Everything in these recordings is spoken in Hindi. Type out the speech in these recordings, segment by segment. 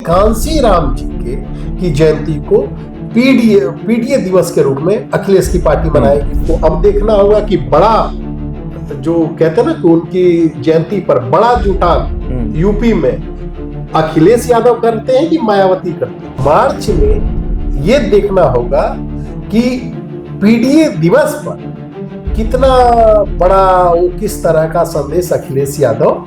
कांसी राम जी की जयंती को पीडीए दिवस के रूप में अखिलेश की पार्टी मनाएगी। तो अब देखना होगा कि बड़ा जो कहते हैं ना कि उनकी जयंती पर बड़ा जुटान यूपी में अखिलेश यादव करते हैं कि मायावती करते हैं। मार्च में ये देखना होगा कि पीडीए दिवस पर कितना बड़ा वो किस तरह का संदेश अखिलेश यादव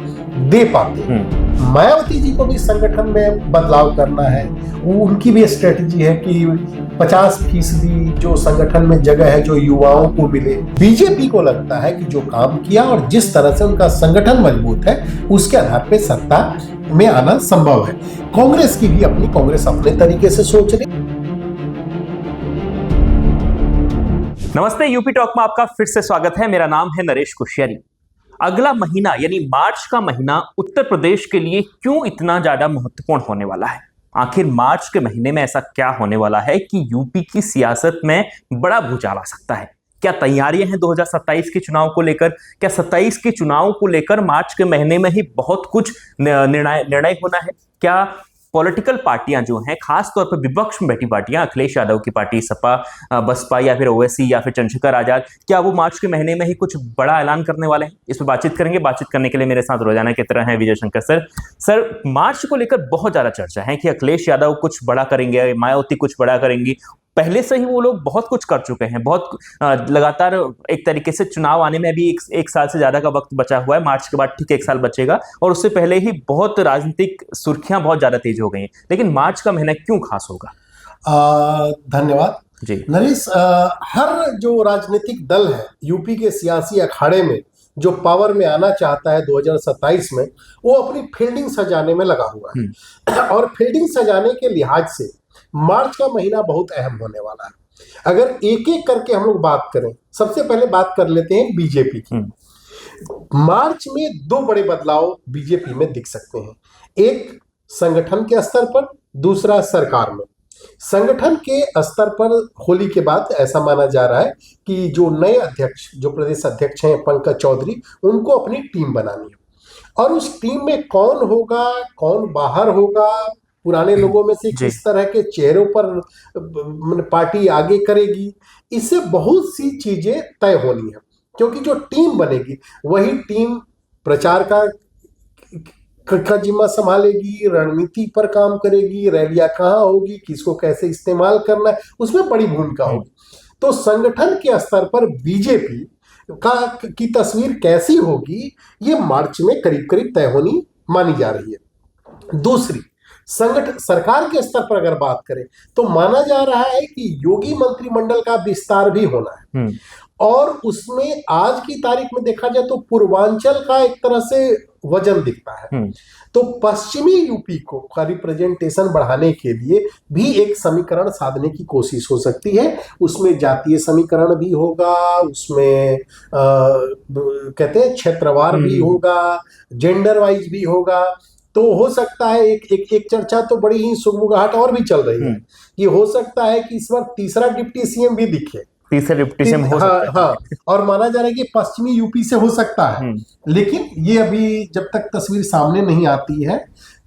दे पाते हैं। मायावती जी को भी संगठन में बदलाव करना है, वो उनकी भी स्ट्रेटजी है कि 50% जो संगठन में जगह है जो युवाओं को मिले। बीजेपी को लगता है कि जो काम किया और जिस तरह से उनका संगठन मजबूत है उसके आधार पर सत्ता में आना संभव है। कांग्रेस की भी कांग्रेस अपने तरीके से सोच रही। नमस्ते, यूपी टॉक में आपका फिर से स्वागत है। मेरा नाम है नरेश कुशियारी। अगला महीना यानी मार्च का महीना उत्तर प्रदेश के लिए क्यों इतना ज्यादा महत्वपूर्ण होने वाला है? आखिर मार्च के महीने में ऐसा क्या होने वाला है कि यूपी की सियासत में बड़ा भूचाल आ सकता है? क्या तैयारियां हैं 2027 के चुनाव को लेकर? क्या 27 के चुनाव को लेकर मार्च के महीने में ही बहुत कुछ निर्णय होना है? क्या पॉलिटिकल पार्टियां जो हैं, खासतौर पर विपक्ष में बैठी पार्टियां, अखिलेश यादव की पार्टी सपा, बसपा या फिर ओवैसी या फिर चंद्रशेखर आजाद, क्या वो मार्च के महीने में ही कुछ बड़ा ऐलान करने वाले हैं? इस पर बातचीत करेंगे। बातचीत करने के लिए मेरे साथ रोजाना की तरह है विजय शंकर सर। सर, मार्च को लेकर बहुत ज्यादा चर्चा है कि अखिलेश यादव कुछ बड़ा करेंगे, मायावती कुछ बड़ा करेंगी। पहले से ही वो लोग बहुत कुछ कर चुके हैं, बहुत लगातार एक तरीके से चुनाव आने में भी एक साल से ज्यादा का वक्त बचा हुआ है। मार्च के बाद ठीक 1 साल बचेगा और उससे पहले ही बहुत राजनीतिक सुर्खियां बहुत ज्यादा तेज हो गई हैं। लेकिन मार्च का महीना क्यों खास होगा? धन्यवाद जी नरेश। हर जो राजनीतिक दल है यूपी के सियासी अखाड़े में जो पावर में आना चाहता है 2027 में, वो अपनी फील्डिंग सजाने में लगा हुआ है। और फील्डिंग सजाने के लिहाज से मार्च का महीना बहुत अहम होने वाला है। अगर एक एक करके हम लोग बात करें, सबसे पहले बात कर लेते हैं बीजेपी की। मार्च में 2 बड़े बदलाव बीजेपी में दिख सकते हैं, एक संगठन के स्तर पर, दूसरा सरकार में। संगठन के स्तर पर होली के बाद ऐसा माना जा रहा है कि जो नए अध्यक्ष, जो प्रदेश अध्यक्ष हैं पंकज चौधरी, उनको अपनी टीम बनानी है। और उस टीम में कौन होगा, कौन बाहर होगा, पुराने लोगों में से किस तरह के चेहरों पर पार्टी आगे करेगी, इससे बहुत सी चीजें तय होनी है। क्योंकि जो टीम बनेगी वही टीम प्रचार का जिम्मा संभालेगी, रणनीति पर काम करेगी, रैलियां कहाँ होगी, किसको कैसे इस्तेमाल करना है, उसमें बड़ी भूमिका होगी। तो संगठन के स्तर पर बीजेपी की तस्वीर कैसी होगी, ये मार्च में करीब करीब तय होनी मानी जा रही है। दूसरी, सरकार के स्तर पर अगर बात करें तो माना जा रहा है कि योगी मंत्रिमंडल का विस्तार भी होना है। और उसमें आज की तारीख में देखा जाए तो पूर्वांचल का एक तरह से वजन दिखता है। तो पश्चिमी यूपी का रिप्रेजेंटेशन बढ़ाने के लिए भी एक समीकरण साधने की कोशिश हो सकती है। उसमें जातीय समीकरण भी होगा, उसमें कहते हैं क्षेत्रवार भी होगा, जेंडर वाइज भी होगा। तो हो सकता है एक चर्चा तो बड़ी ही सुगबुगाहट और भी चल रही है, ये हो सकता है कि इस बार तीसरा डिप्टी सीएम भी दिखे। तीसरा डिप्टी सीएम हो सकता है। हाँ, और माना जा रहा है कि पश्चिमी यूपी से हो सकता है। लेकिन ये अभी जब तक तस्वीर सामने नहीं आती है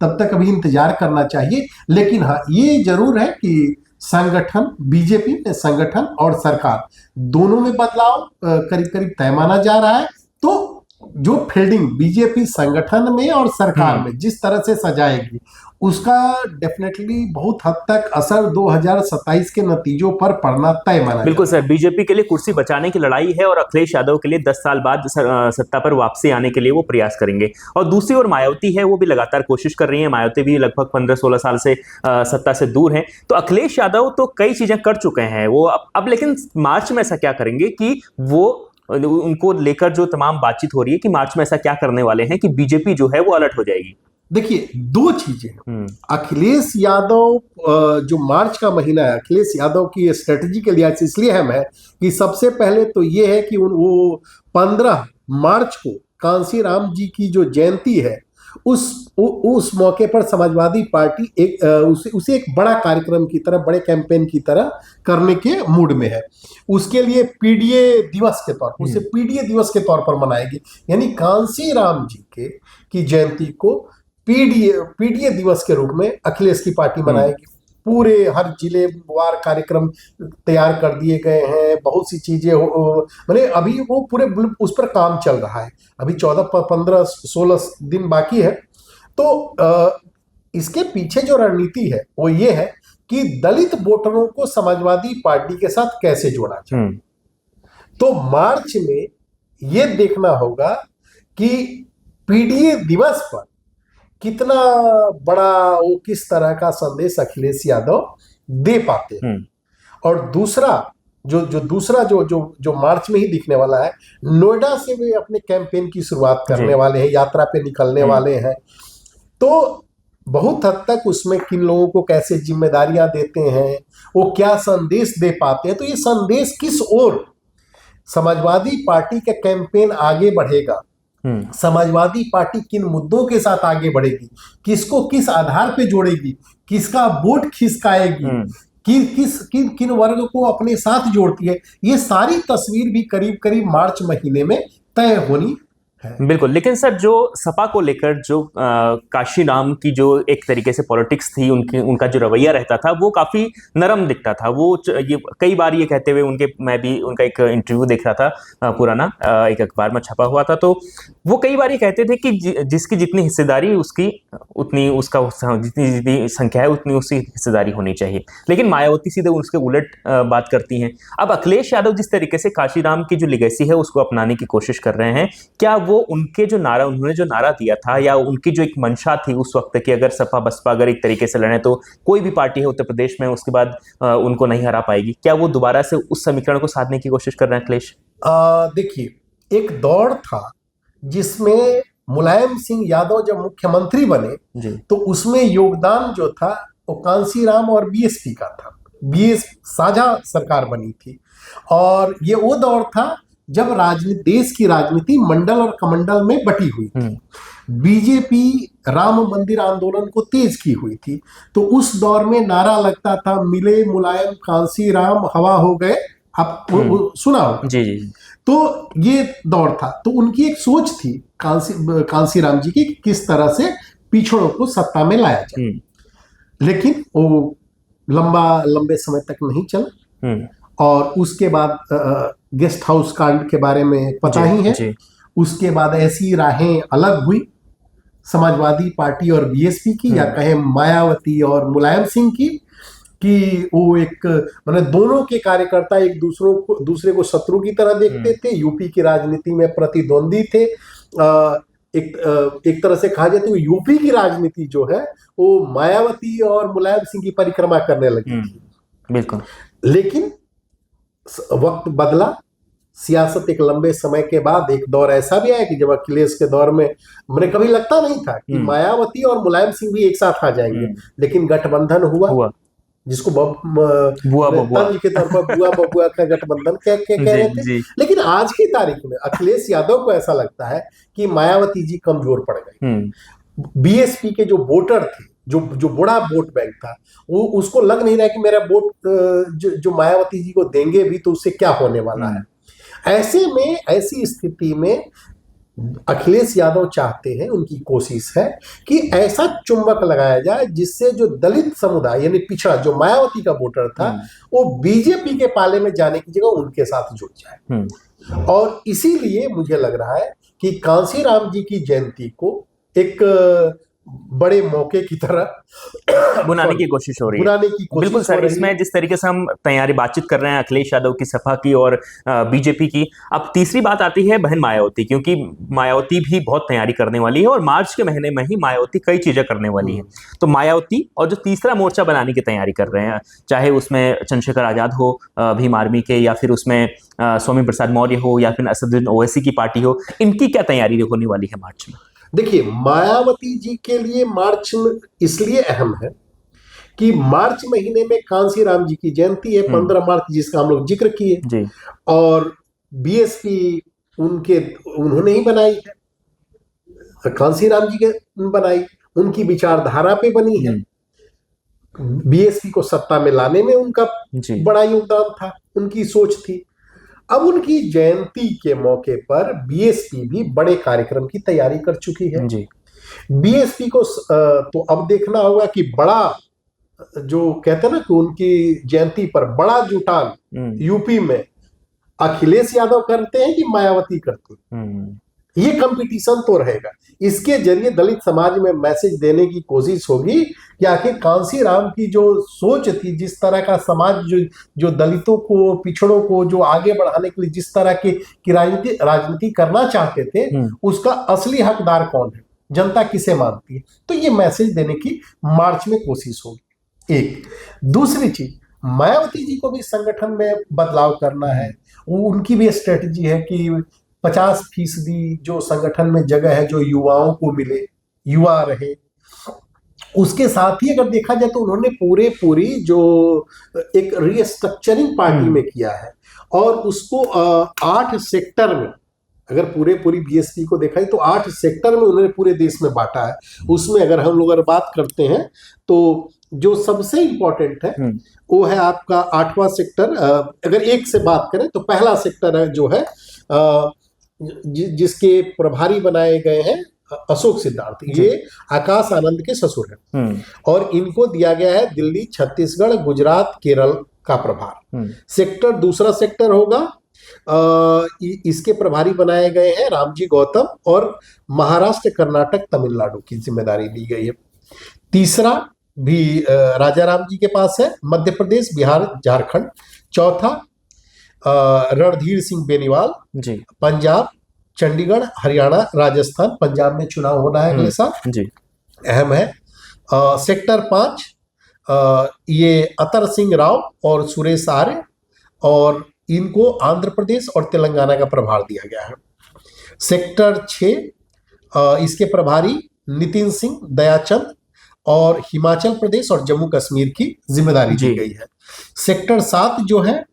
तब तक अभी इंतजार करना चाहिए। लेकिन हाँ, ये जरूर है कि संगठन, बीजेपी में संगठन और सरकार दोनों में बदलाव करीब करीब तय माना जा रहा है। तो जो फील्डिंग बीजेपी संगठन में और सरकार में जिस तरह से सजाएगी, उसका डेफिनेटली बहुत हद तक असर 2027 के नतीजों पर पड़ना तय माना। बिल्कुल सर, बीजेपी के लिए कुर्सी बचाने की लड़ाई है और अखिलेश यादव के लिए 10 साल बाद सत्ता पर वापसी आने के लिए वो प्रयास करेंगे। और दूसरी ओर मायावती है, वो भी लगातार कोशिश कर रही है। मायावती भी लगभग 15-16 साल से सत्ता से दूर है। तो अखिलेश यादव तो कई चीजें कर चुके हैं वो अब लेकिन मार्च में ऐसा क्या करेंगे कि वो उनको लेकर जो तमाम बातचीत हो रही है कि मार्च में ऐसा क्या करने वाले हैं कि बीजेपी जो है वो अलर्ट हो जाएगी? देखिए, 2 चीजें हैं। अखिलेश यादव, जो मार्च का महीना है अखिलेश यादव की स्ट्रेटजी के लिहाज से इसलिए अहम है कि सबसे पहले तो ये है कि वो 15 मार्च को कांसी राम जी की जो जयंती है, उस मौके पर समाजवादी पार्टी उसे एक बड़ा कार्यक्रम की तरह, बड़े कैंपेन की तरह करने के मूड में है। उसके लिए पीडीए दिवस के तौर पर, उसे पीडीए दिवस के तौर पर मनाएगी। यानी कांसी राम जी की जयंती को पीडीए दिवस के रूप में अखिलेश की पार्टी मनाएगी। पूरे हर जिले वार कार्यक्रम तैयार कर दिए गए हैं, बहुत सी चीजें मैंने अभी वो पूरे उस पर काम चल रहा है। अभी 14-15-16 दिन बाकी है। तो इसके पीछे जो रणनीति है वो ये है कि दलित वोटरों को समाजवादी पार्टी के साथ कैसे जोड़ा जाए। तो मार्च में ये देखना होगा कि पीडीए दिवस पर कितना बड़ा वो किस तरह का संदेश अखिलेश यादव दे पाते हैं। और दूसरा जो मार्च में ही दिखने वाला है, नोएडा से वे अपने कैंपेन की शुरुआत करने वाले हैं, यात्रा पे निकलने वाले हैं। तो बहुत हद तक उसमें किन लोगों को कैसे जिम्मेदारियां देते हैं, वो क्या संदेश दे पाते हैं, तो ये संदेश किस ओर समाजवादी पार्टी का कैंपेन आगे बढ़ेगा, समाजवादी पार्टी किन मुद्दों के साथ आगे बढ़ेगी, किसको किस आधार पे जोड़ेगी, किसका वोट खिसकाएगी, किन वर्ग को अपने साथ जोड़ती है, ये सारी तस्वीर भी करीब करीब मार्च महीने में तय होनी है। बिल्कुल। लेकिन सर, जो सपा को लेकर जो काशीराम की जो एक तरीके से पॉलिटिक्स थी, उनका जो रवैया रहता था वो काफी नरम दिखता था। वो ये कई बार ये कहते हुए मैं भी उनका एक इंटरव्यू देख रहा था पुराना, एक अखबार में छपा हुआ था, तो वो कई बार ये कहते थे कि जिसकी जितनी हिस्सेदारी उसकी उतनी उसका जितनी संख्या है उतनी उसकी हिस्सेदारी होनी चाहिए। लेकिन मायावती सीधे उसके उलट बात करती हैं। अब अखिलेश यादव जिस तरीके से काशीराम की जो लेगेसी है उसको अपनाने की कोशिश कर रहे हैं, क्या वो उन्होंने जो नारा दिया था या उनकी जो एक मंशा थी उस वक्त की, अगर सपा बसपा अगर एक तरीके से लड़े तो कोई भी पार्टी है उत्तर प्रदेश में उसके बाद उनको नहीं हरा पाएगी, क्या वो दोबारा से उस समीकरण को साधने की कोशिश कर रहे हैं अखिलेश? देखिए, एक दौर था जिसमें मुलायम सिंह यादव जब मुख्यमंत्री बने तो उसमें योगदान जो था वो कांसीराम और बीएसपी का था। साझा सरकार बनी थी और ये वो दौर था जब देश की राजनीति मंडल और कमंडल में बटी हुई थी। बीजेपी राम मंदिर आंदोलन को तेज की हुई थी। तो उस दौर में नारा लगता था, मिले मुलायम कांसीराम हवा हो गए। आप सुना होगा। जी जी। तो ये दौर था। तो उनकी एक सोच थी कांसीराम जी की, किस तरह से पिछड़ों को सत्ता में लाया जाए। लेकिन वो लंबे समय तक नहीं चला और उसके बाद गेस्ट हाउस कांड के बारे में पता ही है। उसके बाद ऐसी राहें अलग हुई समाजवादी पार्टी और बीएसपी की, या कहें मायावती और मुलायम सिंह की, कि वो एक दोनों के कार्यकर्ता एक दूसरे को शत्रु की तरह देखते थे, यूपी की राजनीति में प्रतिद्वंदी थे। एक तरह से कहा जाए तो यूपी की राजनीति जो है वो मायावती और मुलायम सिंह की परिक्रमा करने लगी थी। बिल्कुल। लेकिन वक्त बदला, सियासत एक लंबे समय के बाद एक दौर ऐसा भी आया कि जब अखिलेश के दौर में मैंने कभी लगता नहीं था कि मायावती और मुलायम सिंह भी एक साथ आ जाएंगे, लेकिन गठबंधन हुआ जिसको तंज के तौर पर बुआ बबुआ का गठबंधन कह रहे थे। लेकिन आज की तारीख में अखिलेश यादव को ऐसा लगता है कि मायावती जी कमजोर पड़ गई। बीएसपी के जो वोटर थे, जो बड़ा वोट बैंक था, वो उसको लग नहीं रहा कि मेरा वोट जो मायावती जी को देंगे भी तो उससे क्या होने वाला है। ऐसे में ऐसी स्थिति में अखिलेश यादव चाहते हैं, उनकी कोशिश है कि ऐसा चुंबक लगाया जाए जिससे जो दलित समुदाय यानी पिछड़ा जो मायावती का वोटर था वो बीजेपी के पाले में जाने की जगह उनके साथ जुड़ जाए। और इसीलिए मुझे लग रहा है कि कांसीराम जी की जयंती को एक बड़े मौके की तरह बुनाने की कोशिश हो रही है। बिल्कुल सर, इसमें जिस तरीके से हम बातचीत कर रहे हैं अखिलेश यादव की, सपा की और बीजेपी की, अब तीसरी बात आती है बहन मायावती, क्योंकि मायावती भी बहुत तैयारी करने वाली है और मार्च के महीने में ही मायावती कई चीजें करने वाली है। तो मायावती और जो तीसरा मोर्चा बनाने की तैयारी कर रहे हैं, चाहे उसमें चंद्रशेखर आजाद हो भीम आर्मी के, या फिर उसमें स्वामी प्रसाद मौर्य हो, या फिर असदुद्दीन ओवैसी की पार्टी हो, इनकी क्या तैयारी होने वाली है मार्च में? देखिए, मायावती जी के लिए मार्च इसलिए अहम है कि मार्च महीने में कांसीराम जी की जयंती है, 15 मार्च, जिसका हम लोग जिक्र किए। और बीएसपी उन्होंने ही बनाई है, कांसीराम जी के बनाई, उनकी विचारधारा पे बनी है। बीएसपी को सत्ता में लाने में उनका बड़ा योगदान था, उनकी सोच थी। अब उनकी जयंती के मौके पर बीएसपी भी बड़े कार्यक्रम की तैयारी कर चुकी है। बीएसपी को तो अब देखना होगा कि बड़ा, जो कहते हैं ना कि उनकी जयंती पर बड़ा जुटान यूपी में अखिलेश यादव करते हैं कि मायावती करती हैं। ये कंपटीशन तो रहेगा। इसके जरिए दलित समाज में मैसेज देने की कोशिश होगी कि आखिर कांसी राम की जो सोच थी, जिस तरह का समाज जो दलितों को, पिछड़ों को जो आगे बढ़ाने के लिए जिस तरह की राजनीति करना चाहते थे, उसका असली हकदार कौन है, जनता किसे मानती है। तो ये मैसेज देने की मार्च में कोशिश होगी। एक दूसरी चीज, मायावती जी को भी संगठन में बदलाव करना है। उनकी भी स्ट्रेटजी है कि 50% जो संगठन में जगह है जो युवाओं को मिले, युवा रहे। उसके साथ ही अगर देखा जाए तो उन्होंने पूरी जो एक रीस्ट्रक्चरिंग पार्टी में किया है और उसको 8 सेक्टर में, अगर पूरी बीएसपी को देखा तो 8 सेक्टर में उन्होंने पूरे देश में बांटा है। उसमें अगर हम लोग बात करते हैं तो जो सबसे इंपॉर्टेंट है वो है आपका 8वां सेक्टर। अगर एक से बात करें तो पहला सेक्टर है जो है जिसके प्रभारी बनाए गए हैं अशोक सिद्धार्थ, ये आकाश आनंद के ससुर हैं और इनको दिया गया है दिल्ली, छत्तीसगढ़, गुजरात, केरल का प्रभार। सेक्टर, दूसरा सेक्टर होगा, इसके प्रभारी बनाए गए हैं रामजी गौतम और महाराष्ट्र, कर्नाटक, तमिलनाडु की जिम्मेदारी दी गई है। तीसरा भी राजा राम जी के पास है, मध्य प्रदेश, बिहार, झारखंड। चौथा रणधीर सिंह बेनीवाल जी, पंजाब, चंडीगढ़, हरियाणा, राजस्थान। पंजाब में चुनाव होना है अगले साल जी, अहम है। सेक्टर 5 ये अतर सिंह राव और सुरेश आर्य, और इनको आंध्र प्रदेश और तेलंगाना का प्रभार दिया गया है। सेक्टर 6 इसके प्रभारी नितिन सिंह, दयाचंद और हिमाचल प्रदेश और जम्मू कश्मीर की जिम्मेदारी दी गई है। सेक्टर 7 जो है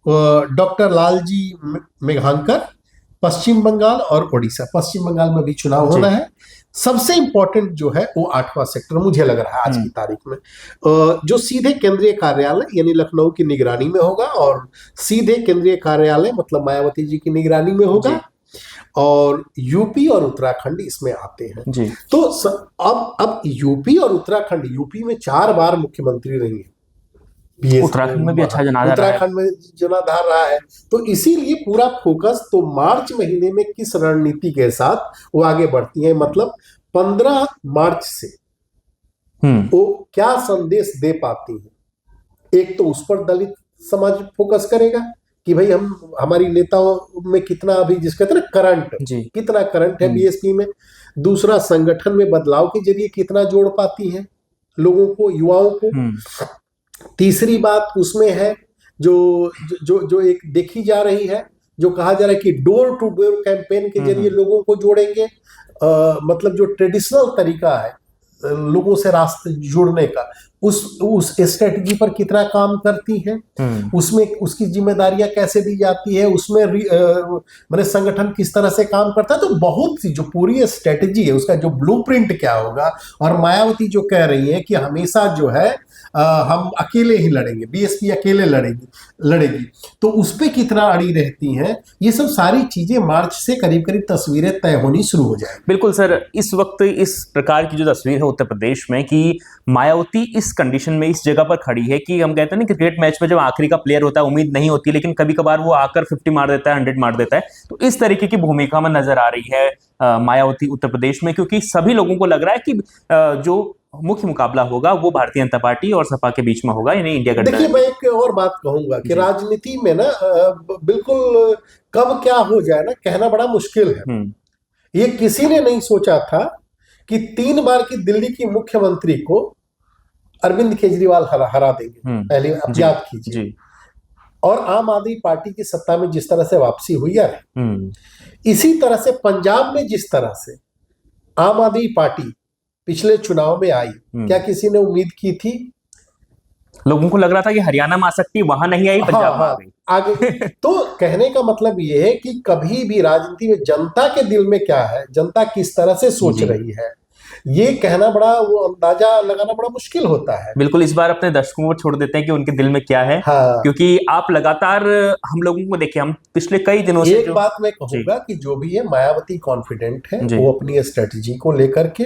डॉक्टर लालजी मेघांकर, पश्चिम बंगाल और ओडिशा। पश्चिम बंगाल में भी चुनाव होना है। सबसे इंपॉर्टेंट जो है वो 8वां सेक्टर मुझे लग रहा है आज की तारीख में, जो सीधे केंद्रीय कार्यालय यानी लखनऊ की निगरानी में होगा, और सीधे केंद्रीय कार्यालय मतलब मायावती जी की निगरानी में होगा, और यूपी और उत्तराखंड इसमें आते हैं जी। तो अब यूपी और उत्तराखंड, यूपी में 4 बार मुख्यमंत्री रही है, उत्तराखंड में भी अच्छा जनाधार, उत्तराखंड में जनाधार रहा है। तो इसीलिए पूरा फोकस तो मार्च महीने में किस रणनीति के साथ वो आगे बढ़ती है, मतलब 15 मार्च से वो क्या संदेश दे पाती है। एक तो उस पर दलित समाज फोकस करेगा कि भाई हमारी नेताओं में कितना, अभी जिसका कहते हैं ना करंट, कितना करंट है बीएसपी में। दूसरा, संगठन में बदलाव के जरिए कितना जोड़ पाती है लोगों को, युवाओं को। तीसरी बात उसमें है जो एक देखी जा रही है, जो कहा जा रहा है कि डोर टू डोर कैंपेन के जरिए लोगों को जोड़ेंगे। मतलब जो ट्रेडिशनल तरीका है लोगों से रास्ते जुड़ने का, उस स्ट्रेटजी पर कितना काम करती है, उसमें उसकी जिम्मेदारियां कैसे दी जाती है, उसमें मैंने संगठन किस तरह से काम करता है। तो बहुत सी जो पूरी स्ट्रेटजी है उसका जो ब्लूप्रिंट क्या होगा, और मायावती जो कह रही है कि हमेशा जो है हम अकेले ही लड़ेंगे, बीएसपी अकेले लड़ेगी, तो उस पर कितना अड़ी रहती हैं, ये सब सारी चीजें मार्च से करीब तस्वीरें तय होनी शुरू हो जाएगी। बिल्कुल सर, इस वक्त इस प्रकार की जो तस्वीर है उत्तर प्रदेश में कि मायावती इस कंडीशन में इस जगह पर खड़ी है कि हम कहते हैं ना क्रिकेट मैच में जब आखिरी का प्लेयर होता है उम्मीद नहीं होती, लेकिन कभी कभार वो आकर 50 मार देता है, 100 मार देता है। तो इस तरीके की भूमिका में नजर आ रही है मायावती उत्तर प्रदेश में, क्योंकि सभी लोगों को लग रहा है कि जो मुख्य मुकाबला होगा वो भारतीय जनता पार्टी और सपा के बीच में होगा, यानी इंडिया गठबंधन। देखिए, मैं एक और बात कहूंगा कि राजनीति में ना बिल्कुल कब क्या हो जाए ना कहना बड़ा मुश्किल है। ये किसी ने नहीं सोचा था कि 3 बार की दिल्ली की मुख्यमंत्री को अरविंद केजरीवाल हरा देंगे। पहले आप याद कीजिए, और आम आदमी पार्टी की सत्ता में जिस तरह से वापसी हुई है, इसी तरह से पंजाब में जिस तरह से आम आदमी पार्टी पिछले चुनाव में आई, क्या किसी ने उम्मीद की थी? लोगों को लग रहा था कि हरियाणा में आ सकती, वहां नहीं आई, पंजाब में आ गई। आगे तो कहने का मतलब ये है कि कभी भी राजनीति में जनता के दिल में क्या है, जनता किस तरह से सोच रही है, ये कहना बड़ा, वो अंदाजा लगाना बड़ा मुश्किल होता है। बिल्कुल, इस बार अपने दर्शकों को छोड़ देते हैं कि उनके दिल में क्या है, हाँ, क्योंकि आप लगातार हम लोगों को देखिए, हम पिछले कई दिनों से एक बात मैं कहूंगा कि जो भी है मायावती कॉन्फिडेंट है, जी। वो अपनी स्ट्रेटजी को लेकर के।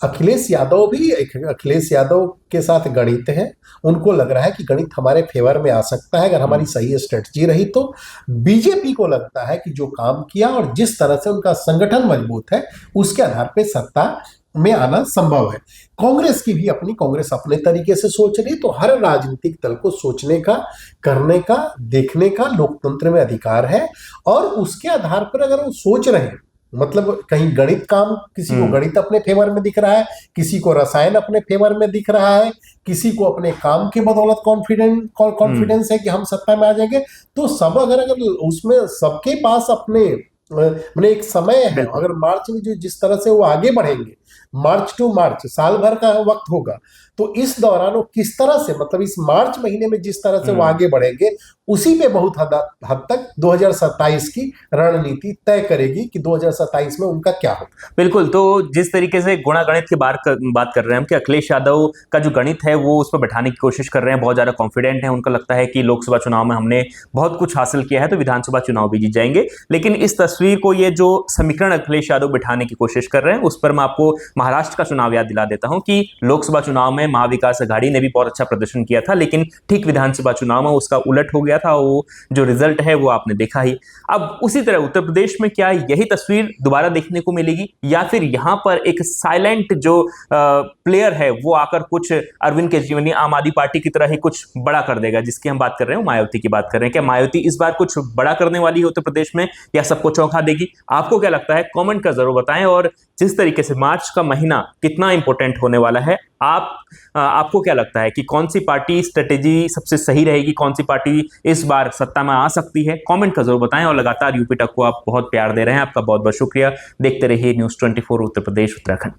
अखिलेश यादव भी, अखिलेश यादव के साथ गणित है, उनको लग रहा है कि गणित हमारे फेवर में आ सकता है अगर हमारी सही स्ट्रेटजी रही तो। बीजेपी को लगता है कि जो काम किया और जिस तरह से उनका संगठन मजबूत है, उसके आधार पे सत्ता में आना संभव है। कांग्रेस की भी अपनी, कांग्रेस अपने तरीके से सोच रही, तो हर राजनीतिक दल को सोचने का, करने का, देखने का लोकतंत्र में अधिकार है। और उसके आधार पर अगर वो सोच रहे हैं, मतलब कहीं गणित काम, किसी को गणित अपने फेवर में दिख रहा है, किसी को रसायन अपने फेवर में दिख रहा है, किसी को अपने काम के बदौलत कॉन्फिडेंस है कि हम सत्ता में आ जाएंगे, तो सब अगर उसमें सबके पास अपने मैंने एक समय है, अगर मार्च में जो जिस तरह से वो आगे बढ़ेंगे, मार्च टू मार्च साल भर का वक्त होगा, तो इस दौरान वो किस तरह से, मतलब इस मार्च महीने में जिस तरह से वो आगे बढ़ेंगे, उसी पे बहुत हद तक 2027 की रणनीति तय करेगी कि 2027 में उनका क्या होगा। बिल्कुल, तो जिस तरीके से गुणा गणित की बात कर रहे हैं हम कि अखिलेश यादव का जो गणित है वो उस पर बैठाने की कोशिश कर रहे हैं, बहुत ज़्यादा कॉन्फिडेंट हैं, उनको लगता है कि लोकसभा चुनाव में हमने बहुत कुछ हासिल किया है तो विधानसभा चुनाव भी जीत जाएंगे। लेकिन इस तस्वीर को, ये जो समीकरण अखिलेश यादव बिठाने की कोशिश कर रहे हैं, उस पर मैं आपको महाराष्ट्र का चुनाव याद दिला देता हूं कि लोकसभा चुनाव में महाविकास अघाड़ी ने भी बहुत अच्छा प्रदर्शन किया था, लेकिन ठीक विधानसभा चुनाव में उसका उलट हो गया था। वो जो रिजल्ट है वो आपने देखा ही। अब उसी तरह उत्तर प्रदेश में क्या यही तस्वीर दोबारा देखने को मिलेगी, या फिर यहां पर एक साइलेंट जो प्लेयर है वो आकर कुछ अरविंद केजरीवाल, आम आदमी पार्टी की तरह ही कुछ बड़ा कर देगा, जिसकी हम बात कर रहे हैं, मायावती की बात कर रहे हैं। क्या मायावती इस बार कुछ बड़ा करने वाली है उत्तर प्रदेश में, या सबको चौंका देगी? आपको क्या लगता है, कमेंट कर जरूर बताएं। और जिस तरीके से मार्च का महीना कितना इंपॉर्टेंट होने वाला है, आपको क्या लगता है कि कौन सी पार्टी स्ट्रेटेजी सबसे सही रहेगी, कौन सी पार्टी इस बार सत्ता में आ सकती है? कमेंट कर जरूर बताएं। और लगातार यूपी टॉक को आप बहुत प्यार दे रहे हैं, आपका बहुत बहुत शुक्रिया। देखते रहिए न्यूज़ 24 उत्तर प्रदेश उत्तराखंड।